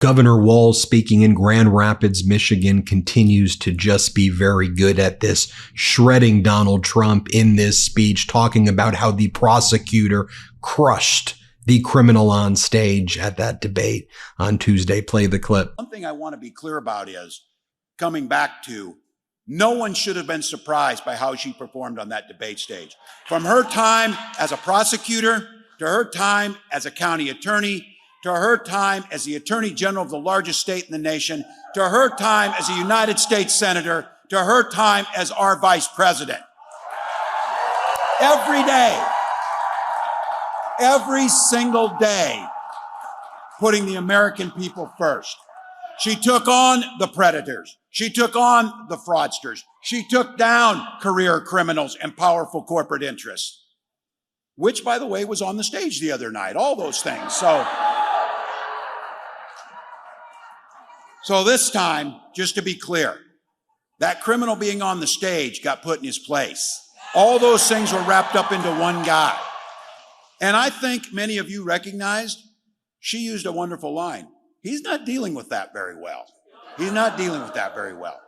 Governor Walz, speaking in Grand Rapids, Michigan, continues to just be very good at this, shredding Donald Trump in this speech, talking about how the prosecutor crushed the criminal on stage at that debate on Tuesday. Play the clip. One thing I want to be clear about is coming back to no one should have been surprised by how she performed on that debate stage. From her time as a prosecutor, to her time as a county attorney, to her time as the Attorney General of the largest state in the nation, to her time as a United States Senator, to her time as our Vice President. Every day, every single day, putting the American people first. She took on the predators. She took on the fraudsters. She took down career criminals and powerful corporate interests, which, by the way, was on the stage the other night, all those things. So this time, just to be clear, that criminal being on the stage got put in his place. All those things were wrapped up into one guy. And I think many of you recognized she used a wonderful line. He's not dealing with that very well. He's not dealing with that very well.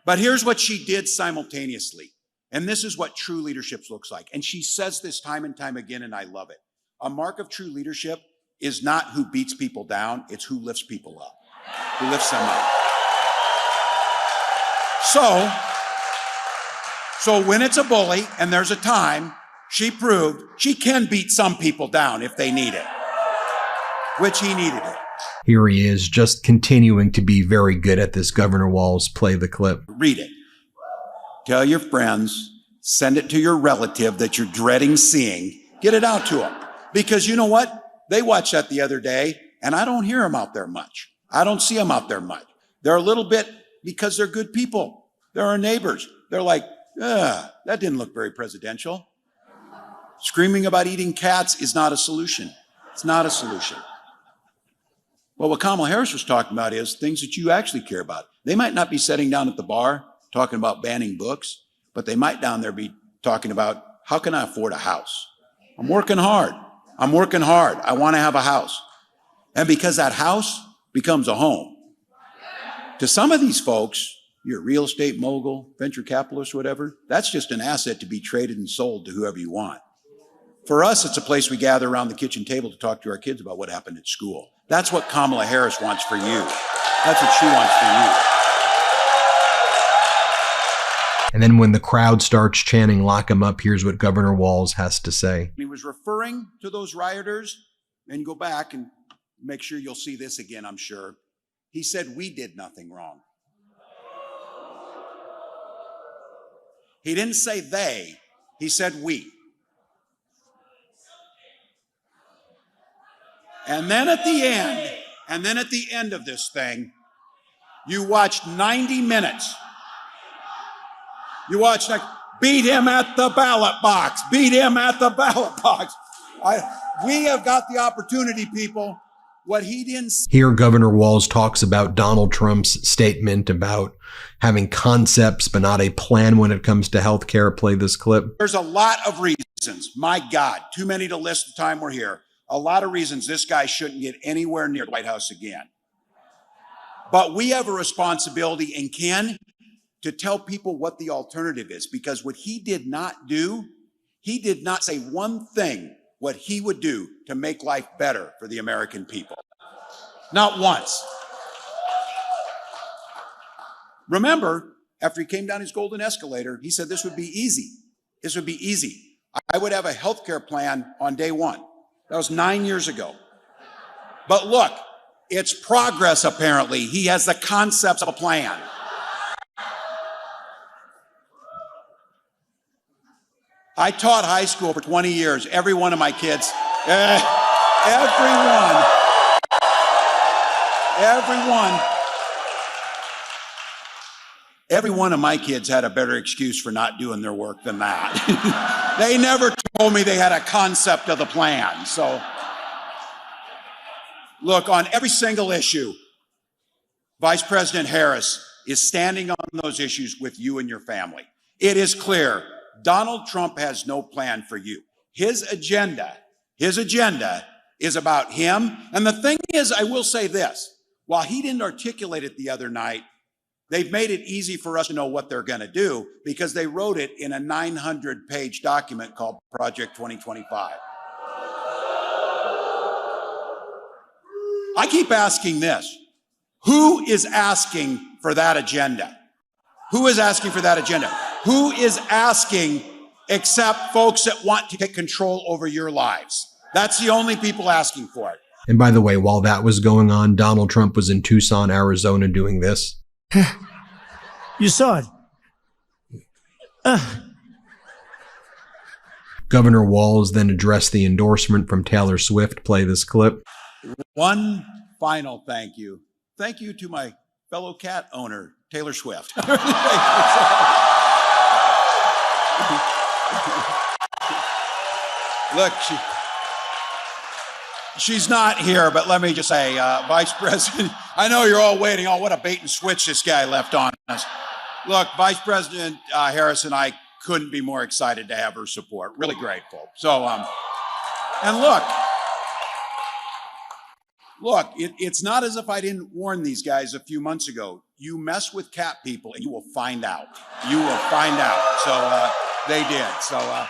But here's what she did simultaneously. And this is what true leadership looks like. And she says this time and time again, and I love it. A mark of true leadership is not who beats people down, it's who lifts people up, who lifts them up. So when it's a bully and there's a time, she proved she can beat some people down if they need it, which he needed it. Here he is, just continuing to be very good at this, Governor Walz. Play the clip. Read it. Tell your friends, send it to your relative that you're dreading seeing. Get it out to them. Because you know what? They watched that the other day, and I don't hear them out there much. I don't see them out there much. They're a little bit, because they're good people. They're our neighbors. They're like, that didn't look very presidential. Screaming about eating cats is not a solution. It's not a solution. Well, what Kamala Harris was talking about is things that you actually care about. They might not be sitting down at the bar talking about banning books, but they might down there be talking about, how can I afford a house? I'm working hard. I'm working hard. I want to have a house. And because that house becomes a home. To some of these folks, you're a real estate mogul, venture capitalist, whatever, that's just an asset to be traded and sold to whoever you want. For us, it's a place we gather around the kitchen table to talk to our kids about what happened at school. That's what Kamala Harris wants for you. That's what she wants for you. And then when the crowd starts chanting, "Lock him up," here's what Governor Walz has to say. He was referring to those rioters, and go back and make sure you'll see this again, I'm sure. He said, we did nothing wrong. He didn't say they, he said we. And then at the end of this thing, you watched 90 minutes. You watched, like, beat him at the ballot box, beat him at the ballot box. We have got the opportunity, people. What he didn't see. Here, Governor Walz talks about Donald Trump's statement about having concepts but not a plan when it comes to health care. Play this clip. There's a lot of reasons. My God, too many to list the time we're here. A lot of reasons this guy shouldn't get anywhere near the White House again. But we have a responsibility, and can, to tell people what the alternative is. Because what he did not do, he did not say one thing what he would do to make life better for the American people. Not once. Remember, after he came down his golden escalator, he said this would be easy. This would be easy. I would have a health care plan on day one. That was 9 years ago. But look, it's progress, apparently. He has the concepts of a plan. I taught high school for 20 years. Every one of my kids, every one of my kids had a better excuse for not doing their work than that. They never told me they had a concept of the plan. So, look, on every single issue, Vice President Harris is standing on those issues with you and your family. It is clear. Donald Trump has no plan for you. His agenda is about him. And the thing is, I will say this, While he didn't articulate it the other night, they've made it easy for us to know what they're going to do because they wrote it in a 900-page document called Project 2025. I keep asking this. Who is asking for that agenda? Who is asking for that agenda? Who is asking except folks that want to take control over your lives? That's the only people asking for it. And by the way, while that was going on, Donald Trump was in Tucson, Arizona doing this. You saw it. Governor Walz then addressed the endorsement from Taylor Swift. Play this clip. One final thank you. Thank you to my fellow cat owner, Taylor Swift. Look, she's not here, but let me just say, Vice President, I know you're all waiting. Oh, what a bait and switch this guy left on us. Look, Vice President Harris and I couldn't be more excited to have her support. Really grateful. So, and look, it's not as if I didn't warn these guys a few months ago. You mess with cat people and you will find out. You will find out. So they did. So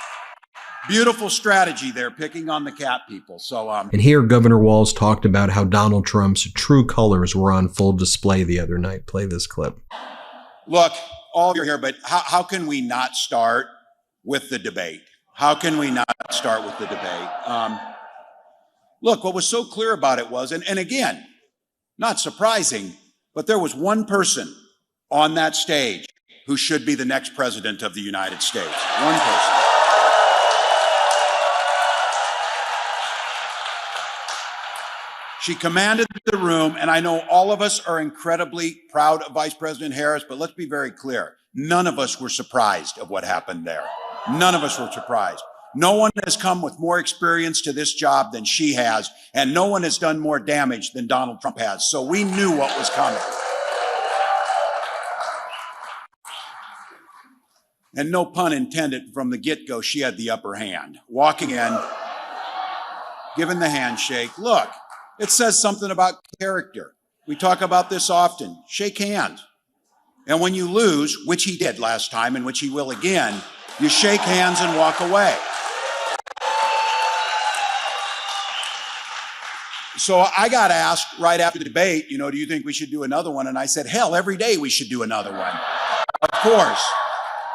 beautiful strategy there, picking on the cat people. So and here Governor Walz talked about how Donald Trump's true colors were on full display the other night. Play this clip. Look, all of you are here, but how can we not start with the debate? How can we not start with the debate? Look, what was so clear about it was, and again, not surprising, but there was one person on that stage who should be the next president of the United States. One person. She commanded the room, and I know all of us are incredibly proud of Vice President Harris, but let's be very clear. None of us were surprised of what happened there. None of us were surprised. No one has come with more experience to this job than she has, and no one has done more damage than Donald Trump has. So we knew what was coming. And no pun intended, from the get-go, she had the upper hand. Walking in, giving the handshake. Look, it says something about character. We talk about this often. Shake hands. And when you lose, which he did last time and which he will again, you shake hands and walk away. So I got asked right after the debate, do you think we should do another one? And I said, hell, every day we should do another one. Of course.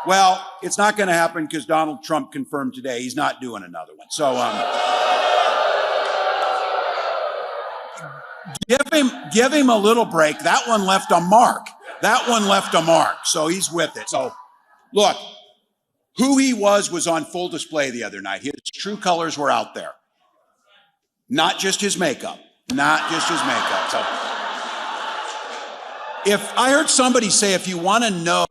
Well, it's not going to happen because Donald Trump confirmed today he's not doing another one. So give him a little break. That one left a mark. That one left a mark. So he's with it. So look, who he was on full display the other night. His true colors were out there. Not just his makeup. Not just his makeup. So if I heard somebody say, if you want to know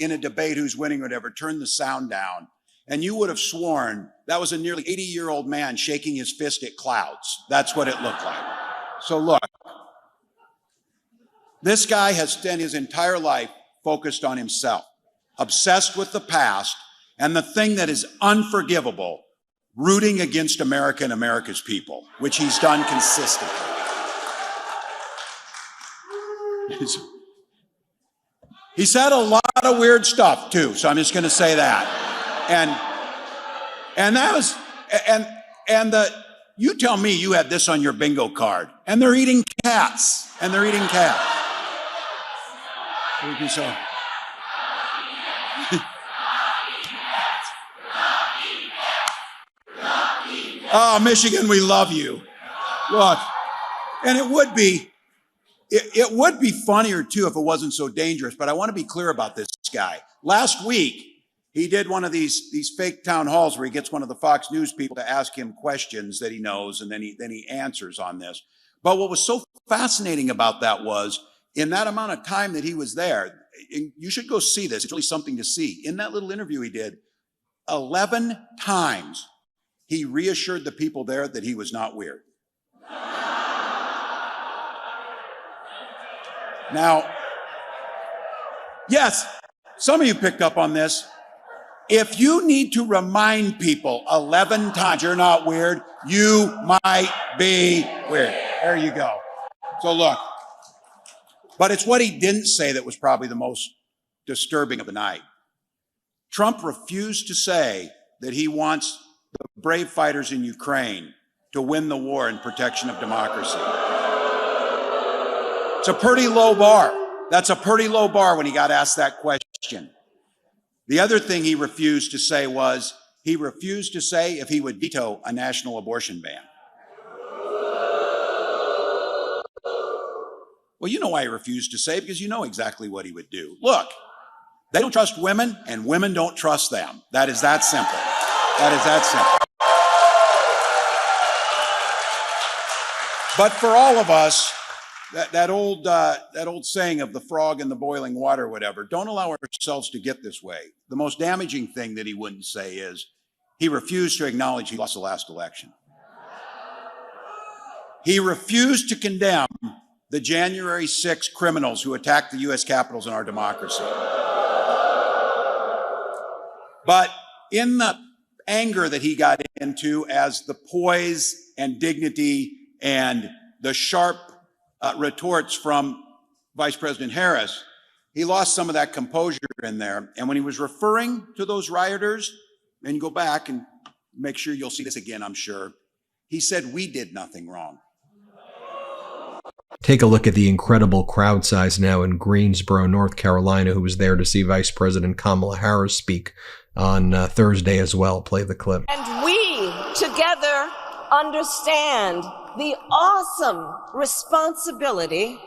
in a debate who's winning or whatever, turn the sound down. And you would have sworn that was a nearly 80-year-old man shaking his fist at clouds. That's what it looked like. So look, this guy has spent his entire life focused on himself, obsessed with the past, and the thing that is unforgivable, rooting against America and America's people, which he's done consistently. He said a lot of weird stuff too, so I'm just going to say that. And that was, and you tell me you had this on your bingo card, and they're eating cats, and they're eating cats. So. Oh, Michigan, we love you. Look, and it would be funnier too if it wasn't so dangerous, but I want to be clear about this guy. Last week, he did one of these fake town halls where he gets one of the Fox News people to ask him questions that he knows, and then he answers on this. But what was so fascinating about that was, in that amount of time that he was there, and you should go see this, it's really something to see. In that little interview he did, 11 times he reassured the people there that he was not weird. Now, yes, some of you picked up on this. If you need to remind people 11 times you're not weird, you might be weird. There you go. So look, But it's what he didn't say that was probably the most disturbing of the night. Trump refused to say that he wants the brave fighters in Ukraine to win the war in protection of democracy. It's a pretty low bar. That's a pretty low bar when he got asked that question. The other thing he refused to say was, he refused to say if he would veto a national abortion ban. Well, you know why he refused to say, because you know exactly what he would do. Look, they don't trust women, and women don't trust them. That is that simple. That is that simple. But for all of us, that old saying of the frog in the boiling water or whatever, don't allow ourselves to get this way. The most damaging thing that he wouldn't say is he refused to acknowledge he lost the last election. He refused to condemn the January 6 criminals who attacked the U.S. Capitals and our democracy. But in the anger that he got into as the poise and dignity and the sharp retorts from Vice President Harris, he lost some of that composure in there. And when he was referring to those rioters, and you go back and make sure you'll see this again, I'm sure, he said, we did nothing wrong. Take a look at the incredible crowd size now in Greensboro, North Carolina, who was there to see Vice President Kamala Harris speak on Thursday as well. Play the clip. And we together understand the awesome responsibility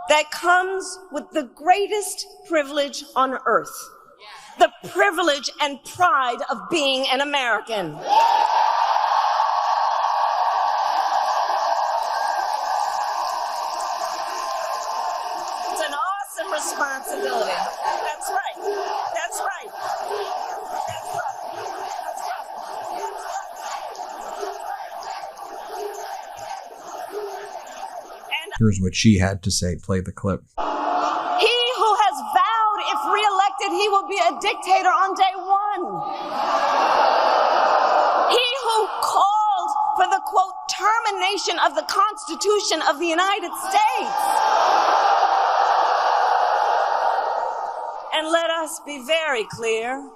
that comes with the greatest privilege on earth, the privilege and pride of being an American. Responsibility. That's right. That's right. That's right. And here's what she had to say. Play the clip. He who has vowed if reelected he will be a dictator on day one. He who called for the, quote, termination of the Constitution of the United States. And let us be very clear,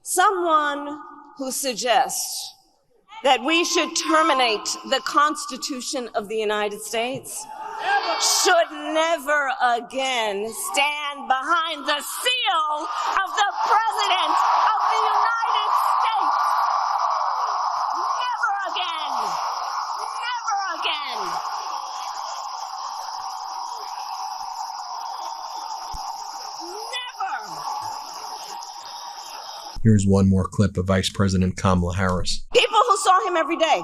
someone who suggests that we should terminate the Constitution of the United States should never again stand behind the seal of the President of the United States. Never again. Never again. Here's one more clip of Vice President Kamala Harris. People who saw him every day,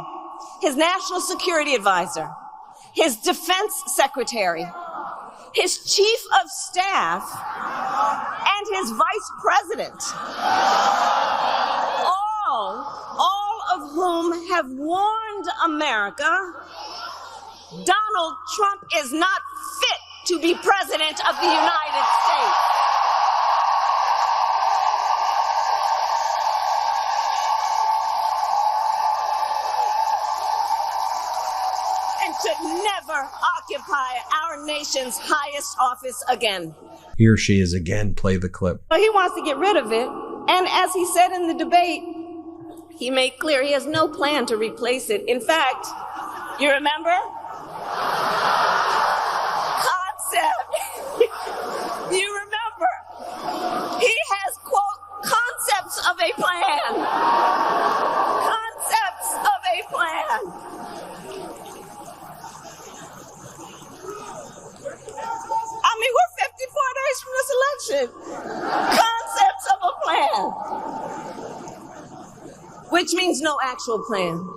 his national security advisor, his defense secretary, his chief of staff, and his vice president, all of whom have warned America, Donald Trump is not fit to be president of the United States. Should never occupy our nation's highest office again. Here she is again. Play the clip. But he wants to get rid of it. And as he said in the debate, he made clear he has no plan to replace it. In fact, you remember? Concept. You remember? He has, quote, concepts of a plan. Concepts of a plan. I mean, we're 54 days from this election. Concepts of a plan. Which means no actual plan.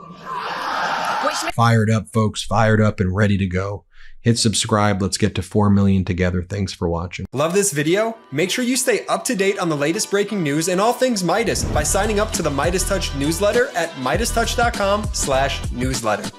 Fired up, folks. Fired up and ready to go. Hit subscribe. Let's get to 4 million together. Thanks for watching. Love this video? Make sure you stay up to date on the latest breaking news and all things Meidas by signing up to the MeidasTouch newsletter at MeidasTouch.com/newsletter.